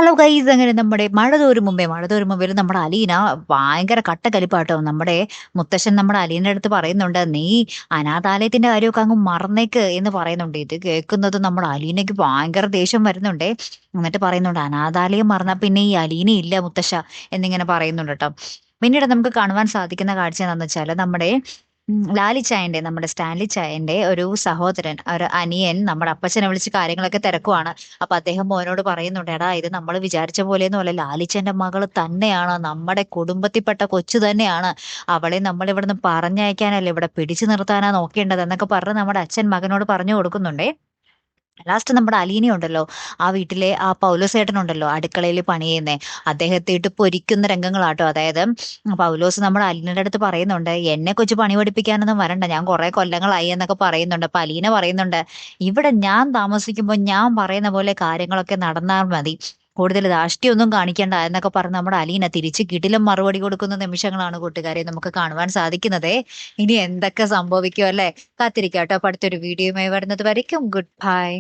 Hello guys, അങ്ങനെ നമ്മുടെ മഴ തോരും മുമ്പേ നമ്മുടെ അലീന ഭയങ്കര കട്ടക്കലിപ്പാട്ടോ. നമ്മുടെ മുത്തശ്ശൻ നമ്മുടെ അലീനയുടെ അടുത്ത് പറയുന്നുണ്ട്, നീ അനാഥാലയത്തിന്റെ കാര്യമൊക്കെ അങ്ങ് മറന്നേക്ക് എന്ന് പറയുന്നുണ്ട്. ഇത് കേൾക്കുന്നത് നമ്മുടെ അലീനയ്ക്ക് ഭയങ്കര ദേഷ്യം വരുന്നുണ്ടേ. എന്നിട്ട് പറയുന്നുണ്ട്, അനാഥാലയം മറന്നാ പിന്നെ ഈ അലീന ഇല്ല മുത്തശ്ശ എന്നിങ്ങനെ പറയുന്നുണ്ട് കേട്ടോ. പിന്നീട് നമുക്ക് കാണുവാൻ സാധിക്കുന്ന കാഴ്ച എന്താണെന്ന് വെച്ചാൽ നമ്മുടെ ലാലിച്ചായന്റെ, നമ്മുടെ സ്റ്റാൻലി ചായന്റെ ഒരു സഹോദരൻ, ഒരു അനിയൻ നമ്മുടെ അപ്പച്ചനെ വിളിച്ച് കാര്യങ്ങളൊക്കെ തിരക്കുവാണ്. അപ്പൊ അദ്ദേഹം മോനോട് പറയുന്നുണ്ട്, എടാ ഇത് നമ്മൾ വിചാരിച്ച പോലെയൊന്നും അല്ല, ലാലിച്ചന്റെ മകള് തന്നെയാണ്, നമ്മുടെ കുടുംബത്തിൽപ്പെട്ട കൊച്ചു തന്നെയാണ്. അവളെ നമ്മൾ ഇവിടുന്ന് പറഞ്ഞയക്കാനല്ല, ഇവിടെ പിടിച്ചു നിർത്താനാ നോക്കേണ്ടത് എന്നൊക്കെ പറഞ്ഞ് നമ്മുടെ അച്ഛൻ മകനോട് പറഞ്ഞു കൊടുക്കുന്നുണ്ടേ. ലാസ്റ്റ് നമ്മുടെ അലീന ഉണ്ടല്ലോ, ആ വീട്ടിലെ ആ പൗലോസേട്ടനുണ്ടല്ലോ അടുക്കളയിൽ പണി ചെയ്യുന്നേ, അദ്ദേഹത്തെ ഇട്ട് പൊരിക്കുന്ന രംഗങ്ങളാട്ടോ. അതായത് പൗലോസ് നമ്മുടെ അലീനയുടെ അടുത്ത് പറയുന്നുണ്ട്, എന്നെ കൊച്ചു പണി പഠിപ്പിക്കാനൊന്നും വരണ്ട, ഞാൻ കുറെ കൊല്ലങ്ങളായി എന്നൊക്കെ പറയുന്നുണ്ട്. അപ്പൊ അലീന പറയുന്നുണ്ട്, ഇവിടെ ഞാൻ താമസിക്കുമ്പോൾ ഞാൻ പറയുന്ന പോലെ കാര്യങ്ങളൊക്കെ നടന്നാൽ മതി, കൂടുതൽ ധാഷ്ട്യൊന്നും കാണിക്കേണ്ട എന്നൊക്കെ പറഞ്ഞ് നമ്മുടെ അലീന തിരിച്ച് കിടിലം മറുപടി കൊടുക്കുന്ന നിമിഷങ്ങളാണ് കൂട്ടുകാരെ നമുക്ക് കാണുവാൻ സാധിക്കുന്നത്. ഇനി എന്തൊക്കെ സംഭവിക്കും അല്ലെ, കാത്തിരിക്കാട്ടോ. അപ്പൊ അടുത്തൊരു വീഡിയോയുമായി വരുന്നത് വരയ്ക്കും ഗുഡ് ബൈ.